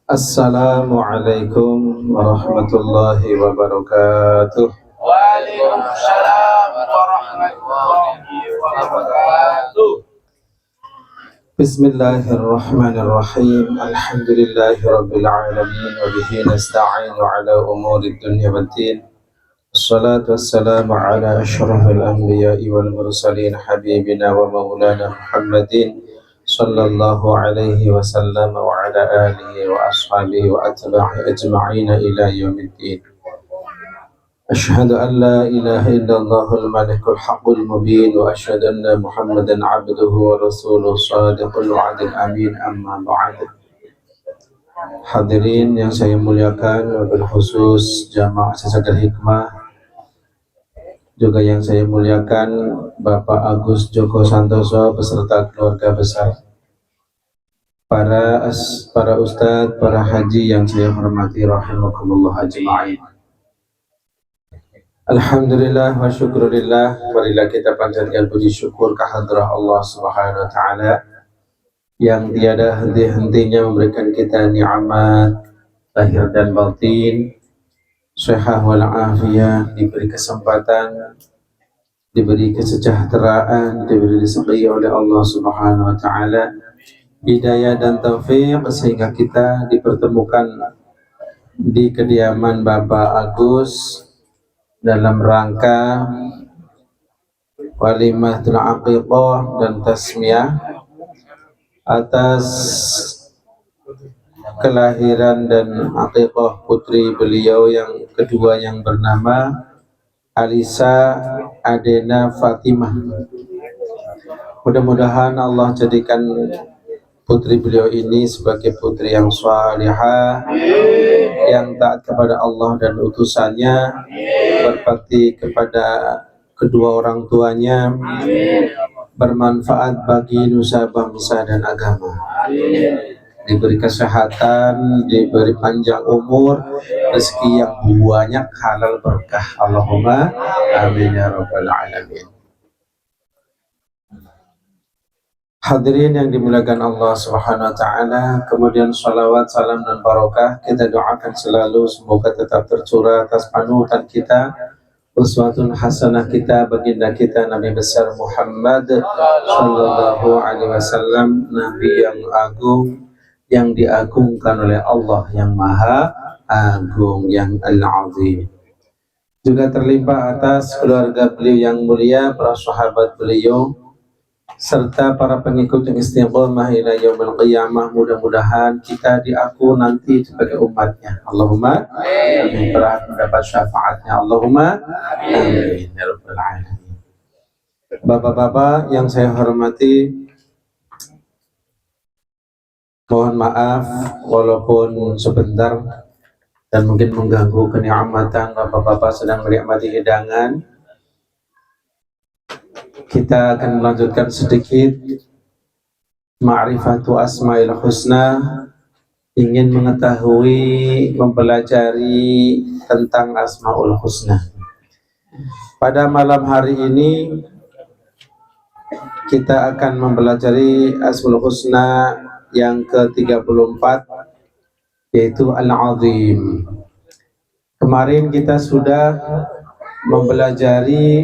Assalamualaikum warahmatullahi wabarakatuh. Waalaikumsalam warahmatullahi wabarakatuh. Bismillahirrahmanirrahim. Alhamdulillahi rabbil alamin wa bihi nasta'inu ala umuri dunya waddin. Assalatu wassalamu ala asyrafil anbiya'i wal mursalin habibina wa maulana Muhammadin sallallahu alaihi wasallam wa ala alihi wa ashabihi wa atba'i ajma'ina ila yaumiddin. أشهد أن لا إله إلا الله الملك الحق المبين وأشهد أن محمدا عبده ورسوله صادق الوعد الأمين أما بعد. Hadirin yang saya muliakan, wabil khusus jamaah Sesagar Hikmah, juga yang saya muliakan Bapak Agus Joko Santoso beserta keluarga besar, para ustadz, para haji yang saya hormati rahimakumullah ajma'in. Alhamdulillah wa syukurillah, marilah kita panjatkan puji syukur kehadirat Allah Subhanahu wa taala yang tiada henti-hentinya memberikan kita nikmat lahir dan batin, sehat wal afiyah, diberi kesempatan, diberi kesejahteraan, diberi rezeki oleh Allah Subhanahu wa taala, hidayah dan taufik sehingga kita dipertemukan di kediaman Bapak Agus dalam rangka walimatul aqiqah dan tasmiyah atas kelahiran dan aqiqah putri beliau yang kedua yang bernama Alisa Adena Fatimah. Mudah-mudahan Allah jadikan putri beliau ini sebagai putri yang salihah, yang taat kepada Allah dan utusannya, berbakti kepada kedua orang tuanya, bermanfaat bagi nusa bangsa dan agama, diberi kesehatan, diberi panjang umur, rezeki yang banyak, halal berkah. Allahumma amin ya rabbal alamin. Hadirin yang dimuliakan Allah Subhanahu wa taala, kemudian salawat, salam dan barokah kita doakan selalu semoga tetap tercurah atas panutan kita, uswatun hasanah kita, baginda kita Nabi besar Muhammad sallallahu alaihi wasallam, nabi yang agung, yang diagungkan oleh Allah yang maha agung, yang al-azim. Juga terlimpah atas keluarga beliau yang mulia, para sahabat beliau, serta para pengikut yang istiqomah ila yaumil qiyamah. Mudah-mudahan kita diaku nanti sebagai umatnya. Allahumma amin. Berhak mendapat syafaatnya. Allahumma amin ya rabbal alamin. Bapak-bapak yang saya hormati, mohon maaf walaupun sebentar dan mungkin mengganggu kenikmatan bapak-bapak sedang menikmati hidangan. Kita akan melanjutkan sedikit ma'rifatu asma'il husna, ingin mengetahui, mempelajari tentang asma'ul husna. Pada malam hari ini kita akan mempelajari asma'ul husna yang ke-34, yaitu Al-Azim. Kemarin kita sudah mempelajari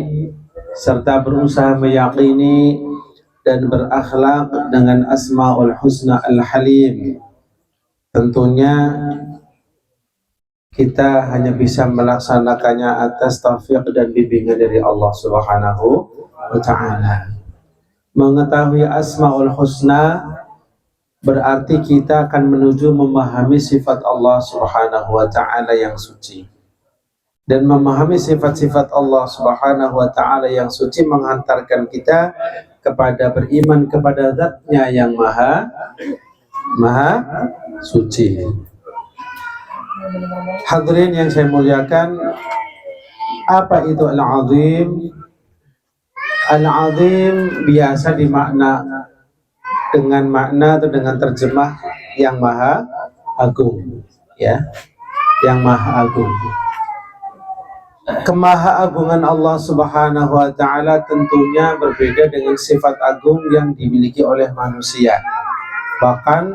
serta berusaha meyakini dan berakhlak dengan Asmaul Husna Al-Halim. Tentunya kita hanya bisa melaksanakannya atas taufik dan bimbingan dari Allah Subhanahu wa taala. Mengetahui Asmaul Husna berarti kita akan menuju memahami sifat Allah Subhanahu wa taala yang suci. Dan memahami sifat-sifat Allah Subhanahu wa ta'ala yang suci menghantarkan kita kepada beriman kepada Zat-Nya yang maha suci. Hadirin yang saya muliakan, apa itu Al-Azim? Al-Azim biasa dimakna dengan makna atau dengan terjemah yang maha agung, ya, yang maha agung. Kemahaagungan Allah Subhanahu wa taala tentunya berbeda dengan sifat agung yang dimiliki oleh manusia. Bahkan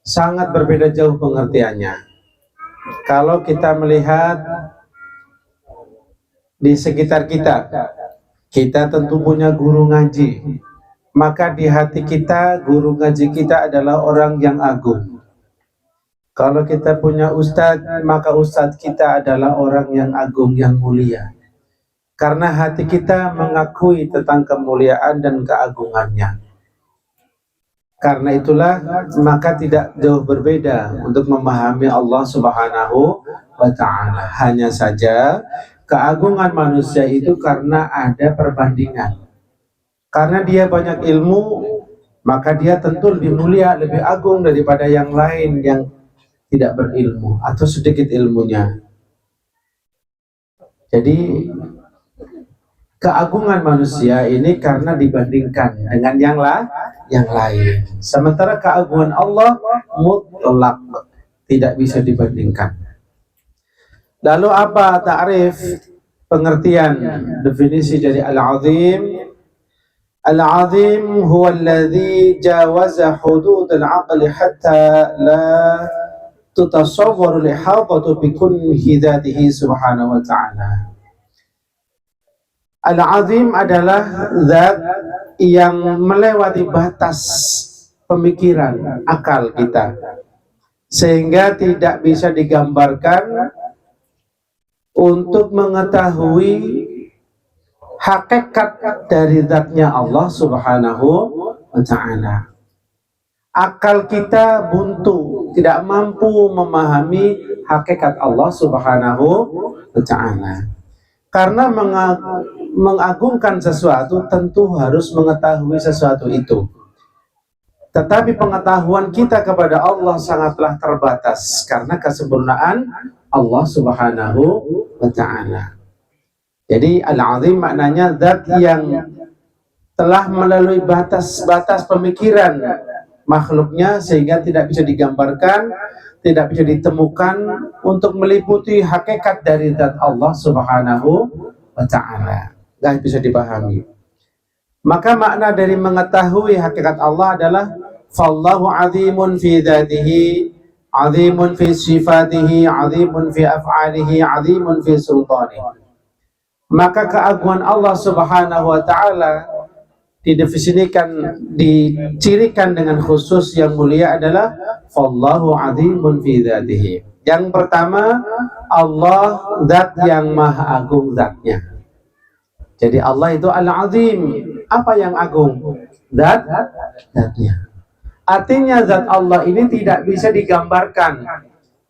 sangat berbeda jauh pengertiannya. Kalau kita melihat di sekitar kita, kita tentu punya guru ngaji, maka di hati kita guru ngaji kita adalah orang yang agung. Kalau kita punya ustadz, maka ustadz kita adalah orang yang agung, yang mulia. Karena hati kita mengakui tentang kemuliaan dan keagungannya. Karena itulah maka tidak jauh berbeda untuk memahami Allah Subhanahu wa Ta'ala. Hanya saja keagungan manusia itu karena ada perbandingan. Karena dia banyak ilmu, maka dia tentu lebih mulia, lebih agung daripada yang lain yang tidak berilmu atau sedikit ilmunya. Jadi keagungan manusia ini karena dibandingkan dengan yang lain. Sementara keagungan Allah mutlak, tidak bisa dibandingkan. Lalu apa ta'rif, pengertian, definisi dari al-azim? Al-azim huwa alladhi jawaza hudud al-aqli hatta la tutasawwaru al-ihadatu bi kulli dhatihi subhanahu wa ta'ala. Al-azim adalah zat yang melewati batas pemikiran akal kita, sehingga tidak bisa digambarkan untuk mengetahui hakikat dari zatnya Allah Subhanahu wa Ta'ala. Akal kita buntu, tidak mampu memahami hakikat Allah Subhanahu wa Ta'ala. Karena mengagungkan sesuatu tentu harus mengetahui sesuatu itu. Tetapi pengetahuan kita kepada Allah sangatlah terbatas karena kesempurnaan Allah Subhanahu wa Ta'ala. Jadi al-azim maknanya zat yang telah melalui batas-batas pemikiran makhluknya sehingga tidak bisa digambarkan, tidak bisa ditemukan untuk meliputi hakikat dari zat Allah Subhanahu wa Ta'ala. Tidak bisa dipahami. Maka makna dari mengetahui hakikat Allah adalah fallahu azimun fi dzatihi, azimun fi sifatihi, azimun fi af'alihi, azimun fi sultanihi. Maka keagungan Allah Subhanahu wa Ta'ala didefinisikan, dicirikan dengan khusus yang mulia adalah fallahu azimun fi dzatihi. Yang pertama, Allah zat yang maha agung zatnya. Jadi Allah itu al-azim. Apa yang agung? Zatnya. Artinya zat Allah ini tidak bisa digambarkan,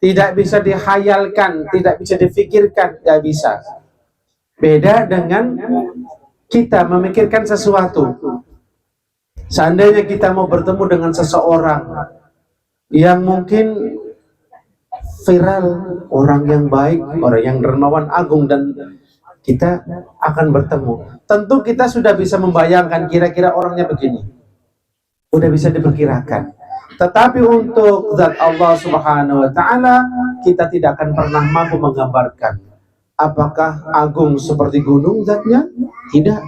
tidak bisa dihayalkan, tidak bisa difikirkan, tidak bisa. Beda dengan kita memikirkan sesuatu. Seandainya kita mau bertemu dengan seseorang yang mungkin viral, orang yang baik, orang yang dermawan agung, dan kita akan bertemu. Tentu kita sudah bisa membayangkan kira-kira orangnya begini. Sudah bisa diperkirakan. Tetapi untuk zat Allah Subhanahu wa Ta'ala kita tidak akan pernah mampu menggambarkan. Apakah agung seperti gunung zatnya? Tidak.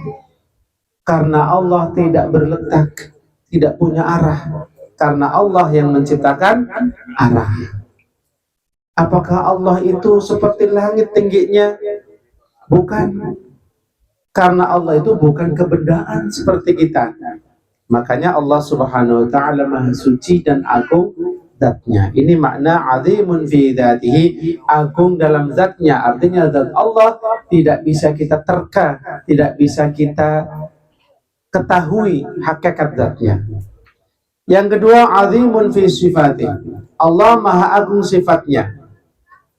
Karena Allah tidak berletak, tidak punya arah. Karena Allah yang menciptakan arah. Apakah Allah itu seperti langit tingginya? Bukan. Karena Allah itu bukan kebendaan seperti kita. Makanya Allah Subhanahu wa Ta'ala maha suci dan agung zatnya. Ini makna azimun fi dzatihi, agung dalam zatnya. Artinya zat Allah tidak bisa kita terka, tidak bisa kita ketahui hakikat zatnya. Yang kedua, azimun fi sifatih. Allah maha agung sifatnya.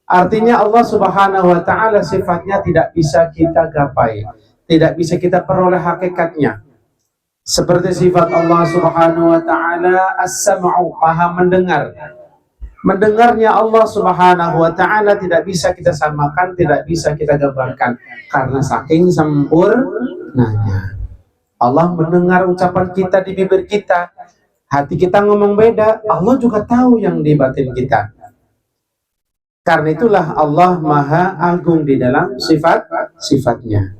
Artinya Allah Subhanahu wa Ta'ala sifatnya tidak bisa kita gapai, tidak bisa kita peroleh hakikatnya. Seperti sifat Allah Subhanahu wa Ta'ala as-sam'u, maha mendengar. Mendengarnya Allah Subhanahu wa Ta'ala tidak bisa kita samakan, tidak bisa kita gambarkan karena saking sempurnanya. Allah mendengar ucapan kita di bibir kita, hati kita ngomong beda, Allah juga tahu yang di batin kita. Karena itulah Allah maha agung di dalam sifat-sifatnya.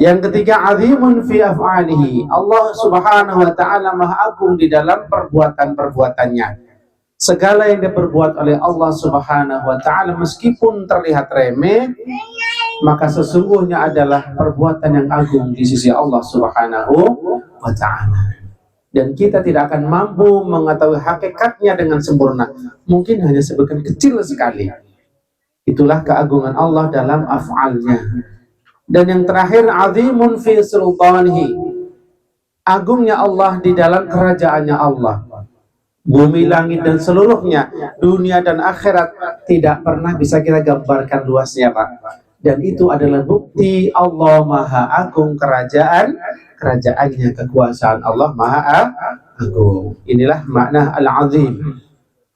Yang ketiga, azimun fi af'alihi. Allah Subhanahu wa Ta'ala maha agung di dalam perbuatan-perbuatannya. segala yang diperbuat oleh Allah Subhanahu wa taala meskipun terlihat remeh, maka sesungguhnya adalah perbuatan yang agung di sisi Allah Subhanahu wa taala. Dan kita tidak akan mampu mengetahui hakikatnya dengan sempurna. Mungkin hanya sebagian kecil sekali. Itulah keagungan Allah dalam af'alnya. Dan yang terakhir, azimun fi sultanihi. Agungnya Allah di dalam kerajaannya Allah. Bumi, langit, dan seluruhnya, dunia dan akhirat, tidak pernah bisa kita gambarkan luasnya, Pak. Dan itu adalah bukti Allah Maha Agung kerajaannya, kekuasaan Allah Maha Agung. Inilah makna al-azim.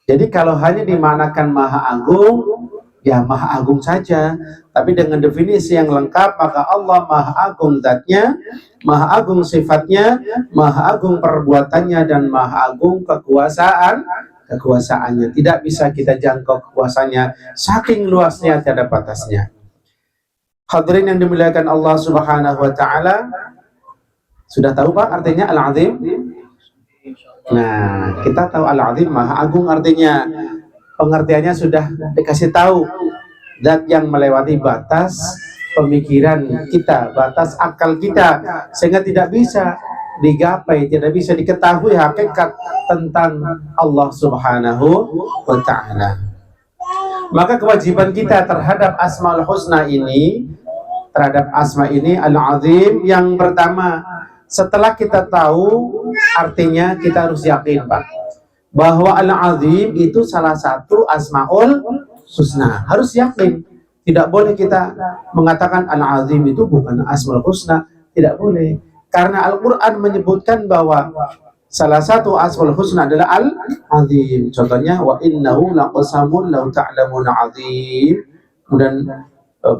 Jadi kalau hanya dimaknakan Maha Agung, ya Maha Agung saja. Tapi dengan definisi yang lengkap, maka Allah Maha Agung zatnya, Maha Agung sifatnya, Maha Agung perbuatannya, dan Maha Agung kekuasaannya. Tidak bisa kita jangkau kekuasaannya, saking luasnya tiada batasnya. Hadirin yang dimuliakan Allah Subhanahu wa taala, sudah tahu Pak artinya Al-Azim? Nah, kita tahu Al-Azim Maha Agung artinya. Pengertiannya sudah dikasih tahu, zat yang melewati batas pemikiran kita, batas akal kita, sehingga tidak bisa digapai, tidak bisa diketahui hakikat tentang Allah Subhanahu wa taala. Maka kewajiban kita terhadap Asmaul Husna ini, terhadap asma ini Al-Azim, yang pertama, setelah kita tahu artinya, kita harus yakin Pak, bahwa Al-Azim itu salah satu Asmaul Husna. Harus yakin. Tidak boleh kita mengatakan Al-Azim itu bukan Asmaul Husna. Tidak boleh. Karena Al-Quran menyebutkan bahwa salah satu Asmaul Husna adalah Al-Azim. Contohnya, wa innahu laqasamun law ta'lamuna azim. Kemudian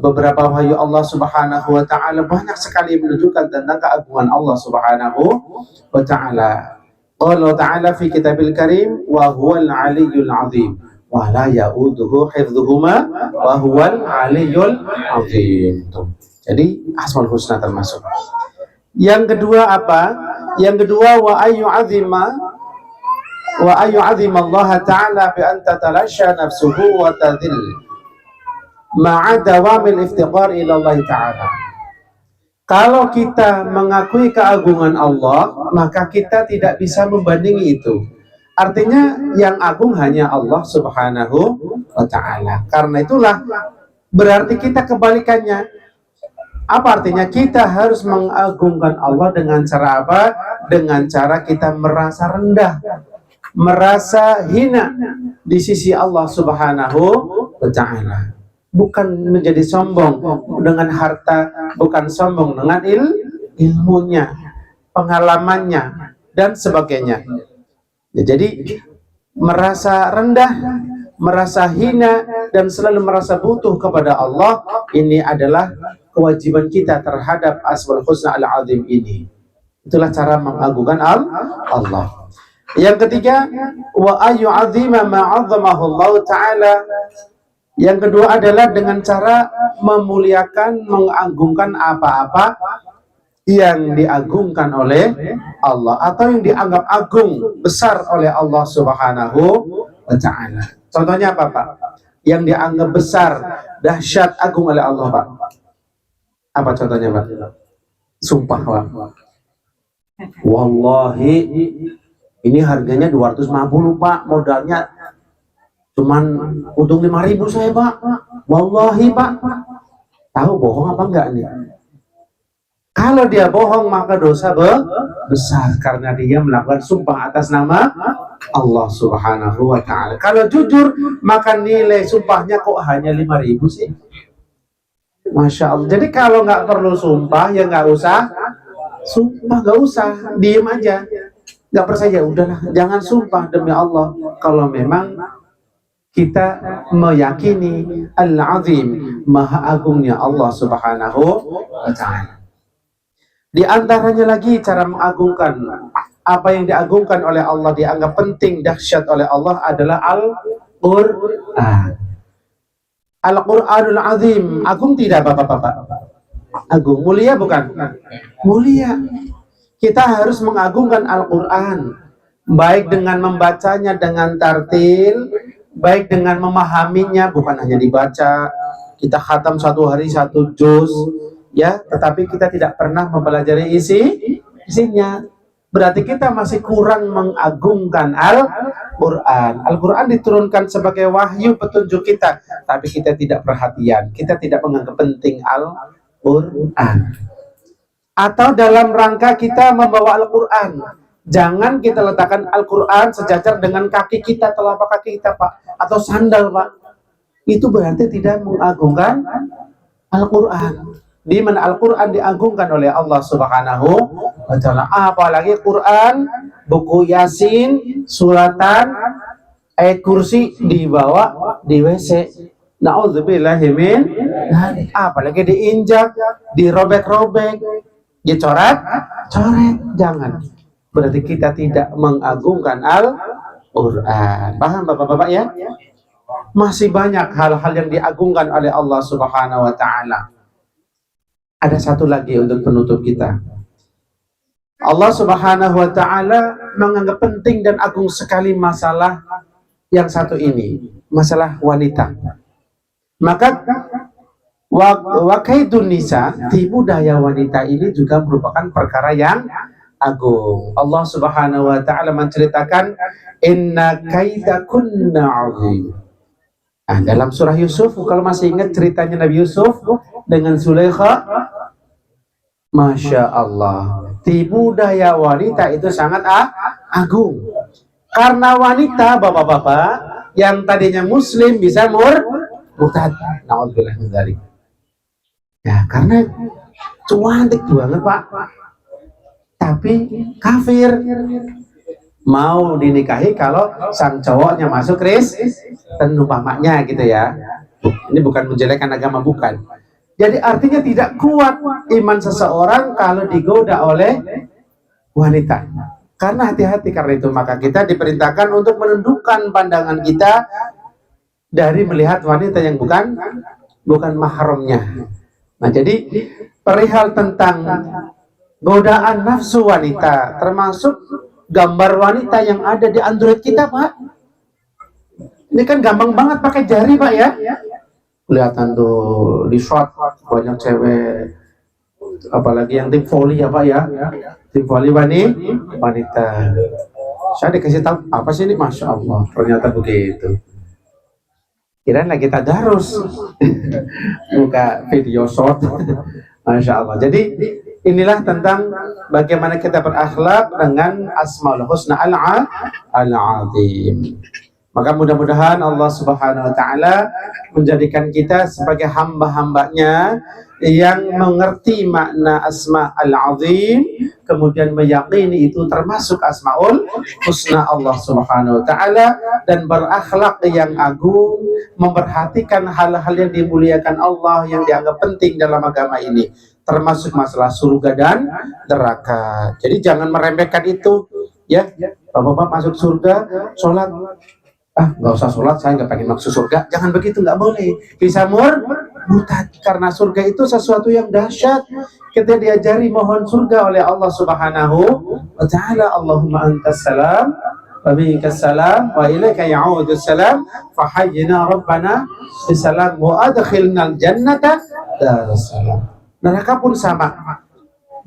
beberapa wahyu Allah Subhanahu wa taala banyak sekali menunjukkan tentang keagungan Allah Subhanahu wa taala. Allah Ta'ala fi kitabil karim, wa huwal aliyyul azim wa la ya'uduhu hifdhuhuma wa huwal aliyyul azim. Jadi Asmaul Husna termasuk. Yang kedua apa? Yang kedua, wa ayyu azima Allah Ta'ala bi an tatalasha nafsuhu wa tadhill ma'a dawamil iftiqar ila Allah Ta'ala. Kalau kita mengakui keagungan Allah, maka kita tidak bisa membandingi itu. Artinya yang agung hanya Allah Subhanahu wa taala. Karena itulah berarti kita kebalikannya. Apa artinya? Kita harus mengagungkan Allah dengan cara apa? Dengan cara kita merasa rendah, merasa hina di sisi Allah Subhanahu wa taala. Bukan menjadi sombong dengan harta, bukan sombong dengan ilmunya, pengalamannya, dan sebagainya. Ya, jadi merasa rendah, merasa hina, dan selalu merasa butuh kepada Allah, ini adalah kewajiban kita terhadap Asmaul Husna Al-Azim ini. Itulah cara mengagungkan Allah. Yang ketiga, wa ayyu azima ma'azzamahu Allah Ta'ala. Yang kedua adalah dengan cara memuliakan, mengagungkan apa-apa yang diagungkan oleh Allah atau yang dianggap agung, besar oleh Allah Subhanahu wa taala. Contohnya apa, Pak? Yang dianggap besar, dahsyat, agung oleh Allah, Pak. Apa contohnya, Pak? Sumpah, Pak. Wallahi ini harganya 250, Pak. Modalnya cuman untung 5.000 saya, Pak. Wallahi, Pak. Tahu bohong apa enggak nih? Kalau dia bohong maka dosa besar karena dia melakukan sumpah atas nama Allah Subhanahu wa taala. Kalau jujur maka nilai sumpahnya kok hanya 5.000 sih? Masya Allah. Jadi kalau nggak perlu sumpah ya nggak usah sumpah, nggak usah, diem aja, nggak percaya, udahlah, jangan sumpah demi Allah. Kalau memang kita meyakini Al-Azim, Maha Agungnya Allah Subhanahu wa ta'ala. Di antaranya lagi cara mengagungkan, apa yang diagungkan oleh Allah, dianggap penting, dahsyat oleh Allah adalah Al-Quran. Al-Quranul Azim, agung tidak Bapak-bapak? Agung, mulia bukan? Mulia. Kita harus mengagungkan Al-Quran. baik dengan membacanya dengan tartil, baik dengan memahaminya, bukan hanya dibaca, kita khatam satu hari satu juz, ya, tetapi kita tidak pernah mempelajari isinya. Berarti kita masih kurang mengagungkan Al-Quran. Al-Quran diturunkan sebagai wahyu petunjuk kita, tapi kita tidak perhatian, kita tidak menganggap penting Al-Quran. Atau dalam rangka kita membawa Al-Quran, jangan kita letakkan Al-Quran sejajar dengan kaki kita, telapak kaki kita, Pak, atau sandal, Pak. Itu berarti tidak mengagungkan Al-Quran. Di mana Al-Quran diagungkan oleh Allah Subhanahu wa Ta'ala. Apalagi Quran, buku Yasin, suratan, ayat kursi dibawa di WC. Na'udzubillahi min dzalik. Apalagi diinjak, dirobek-robek, dicoret-coret. Jangan. Berarti kita tidak mengagungkan Al-Quran. Paham Bapak-bapak ya? Masih banyak hal-hal yang diagungkan oleh Allah Subhanahu wa Ta'ala. Ada satu lagi untuk penutup kita. Allah Subhanahu wa Ta'ala menganggap penting dan agung sekali masalah yang satu ini, masalah wanita. Maka wakaidun nisa, tipu daya wanita ini juga merupakan perkara yang agung. Allah Subhanahu wa Ta'ala menceritakan inna kaidakunna azim. Nah, dalam surah Yusuf, kalau masih ingat ceritanya Nabi Yusuf dengan Zulaikha, Masya Allah, tipu daya wanita itu sangat agung. Karena wanita, bapak-bapak, yang tadinya muslim bisa murtad. Na'udzubillah min dzalik. Ya, karena cantik banget, Pak. Tapi kafir. Mau dinikahi kalau sang cowoknya masuk Kristen umpamanya gitu ya. Ini bukan menjelekkan agama, bukan. Jadi artinya tidak kuat iman seseorang kalau digoda oleh wanita. Karena hati-hati, karena itu maka kita diperintahkan untuk menundukkan pandangan kita dari melihat wanita yang bukan mahramnya. Nah, jadi perihal tentang godaan nafsu wanita termasuk gambar wanita yang ada di Android kita, Pak. Ini kan gampang banget pakai jari, Pak ya. Kelihatan tuh di shot banyak cewek, apalagi yang tim volley ya, Pak ya. Tim volley wanita. Saya dikasih tahu apa sih ini, Masya Allah, ternyata begitu. Kirain lagi tadarus. Buka video shot. Masya Allah. Jadi inilah tentang bagaimana kita berakhlak dengan Asmaul Husna Al-Azim. Maka mudah-mudahan Allah Subhanahu wa Ta'ala menjadikan kita sebagai hamba-hambanya yang mengerti makna Asma Al-Azim, kemudian meyakini itu termasuk Asmaul Husna Allah Subhanahu wa Ta'ala, dan berakhlak yang agung, memperhatikan hal-hal yang dimuliakan Allah yang dianggap penting dalam agama ini, termasuk masalah surga dan neraka. Jadi jangan meremehkan itu ya. Bapak-bapak masuk surga, sholat, nggak usah sholat, saya nggak pengen masuk surga. Jangan begitu, nggak boleh. Bisa murtad, karena surga itu sesuatu yang dahsyat. Kita diajari mohon surga oleh Allah Subhanahu wa Ta'ala. Allahumma antas salam wa minkas salam wa ilaika ya'udus salam fahayyina rabbana bisalam wa adkhilnal jannata darussalam. Neraka pun sama.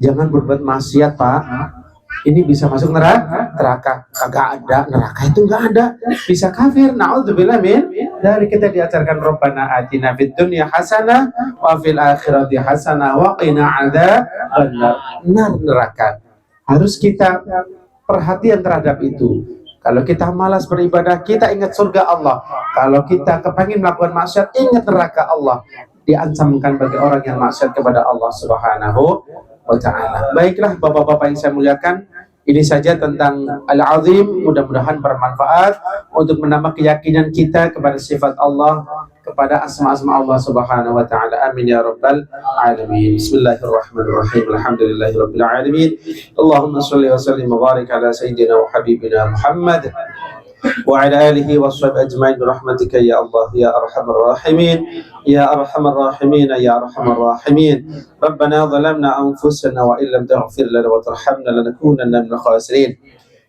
Jangan berbuat maksiat, Pak. Ini bisa masuk neraka. Kagak ada, neraka itu nggak ada. Bisa kafir. Na'udzubillah min. Dari kita diajarkan Rabbana atina fid dunya hasanah wa fil akhirati hasanah wa qina adzabannar. Neraka. Harus kita perhatian terhadap itu. Kalau kita malas beribadah, kita ingat surga Allah. Kalau kita kepingin melakukan maksiat, ingat neraka Allah. Diancamkan bagi orang yang maksiat kepada Allah Subhanahu wa Ta'ala. Baiklah bapak-bapak yang saya muliakan, ini saja tentang Al-Azim. Mudah-mudahan bermanfaat untuk menambah keyakinan kita kepada sifat Allah, kepada asma-asma Allah Subhanahu wa Ta'ala. Amin ya rabbal alamin. Bismillahirrahmanirrahim. Alhamdulillahi rabbil alamin. Allahumma shalli wa sallim wa barik ala sayyidina wa habibina Muhammad wa ala alihi wa sahbihi ajma'in birahmatika ya Allah ya arhamar rahimin ya arhamar rahimin ya arhamar rahimin. Rabbana zalamna anfusana wa illam taghfir lana wa tarhamna lanakunanna minal khasirin.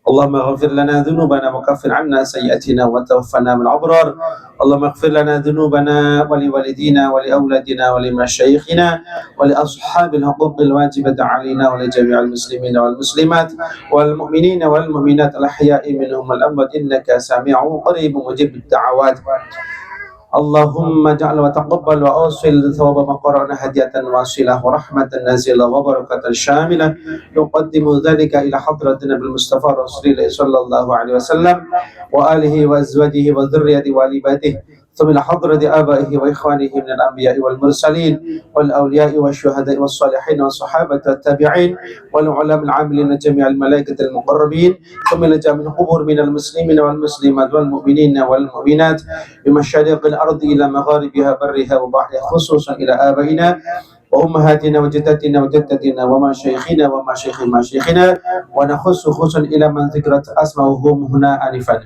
اللهم اغفر لنا ذنوبنا وكفر عنا سيئاتنا وتوفنا من الأبرار. اللهم اغفر لنا ذنوبنا ولوالدينا ولأولادنا ولمشايخنا ولأصحاب الحقوق الواجبة علينا ولجميع المسلمين والمسلمات والمؤمنين والمؤمنات الأحياء منهم والأموات إنك سميع قريب مجيب الدعوات. اللهم اجعل وتقبل وأوصل ثواب ما قرأنا هدية واصلة ورحمة نازلة وبركة شاملة نقدم ذلك إلى حضرة النبي المصطفى رسول الله صلى الله عليه وسلم وآله وأزواجه وذريته وآل بيته ثم إلى حضرة آبائه وإخوانه من الأنبياء والمرسلين والأولياء والشهداء والصالحين والصحابة والتابعين والعلماء العاملين جميع الملائكة المقربين ثم إلى جميع القبور من المسلمين والمسلمات والمؤمنين والمؤمنات بمشارق الأرض إلى مغاربها برها وبحرها خصوصا إلى آبائنا وأمهاتنا وجداتنا وجدتنا ومشايخنا ومشايخ مشايخنا ونخص خصوصا إلى من ذكرت أسماءهم هنا آنفا.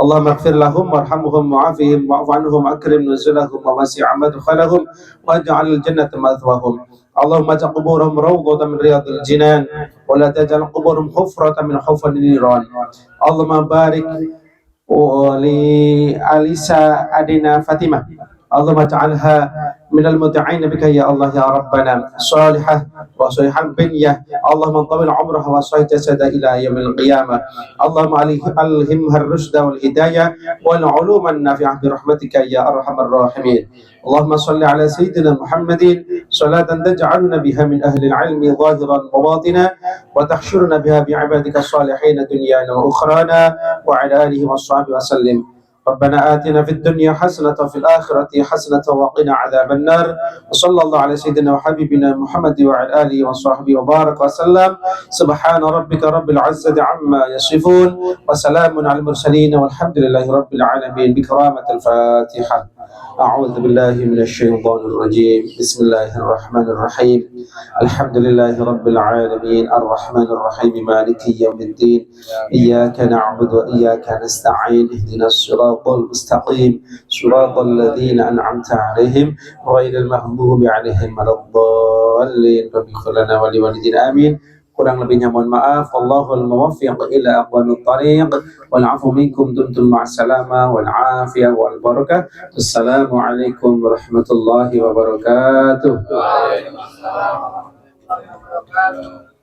اللهم اغفر لهم وارحمهم وعافهم واعف عنهم واكرم نزلهم ووسع مدخلهم واجعل الجنة مثواهم. اللهم اجعل قبورهم روضة من رياض الجنان ولا تجعل قبورهم حفرة من حفر النيران. اللهم بارك لأليسا أدينا فاطمة اللهم اجعلها من المتعين بك يا الله يا ربنا صالحة وصالحة البنية. اللهم طول عمرها وصحح جسدها إلى يوم القيامة. اللهم ألهمها الرشد والهداية والعلوم النافعة برحمتك يا أرحم الراحمين. اللهم صل على سيدنا محمد صلاة تجعلنا بها من أهل العلم ظاهرا وباطنا وتحشرنا بها بعبادك الصالحين دنيانا وأخرانا وعلى آله وصحبه وسلم. ربنا آتنا في الدنيا حسنة وفي الآخرة حسنة وقنا عذاب النار. وصلى الله على سيدنا وحبيبنا محمد وعلى آله وصحبه وبارك وسلم. سبحان ربك رب العزة عما يصفون وسلام على المرسلين والحمد لله رب العالمين بكرامة الفاتحة. أعوذ بالله من الشيطان الرجيم. بسم الله الرحمن الرحيم. الحمد لله رب العالمين الرحمن الرحيم مالك يوم الدين. إياك نعبد وإياك نستعين اهدنا الصراط المستقيم صراط الذين أنعمت عليهم غير المغضوب عليهم ولا الضالين. رب اغفر لنا ولوالدينا آمين. Kurang lebihnya mohon maaf. Wallahul muwaffiq ila aqwamit thariq wal 'afu minkum dumtum ma'as salama wal 'afiyah wal barakah. Assalamualaikum warahmatullahi wabarakatuh. Waalaikumsalam warahmatullahi wabarakatuh.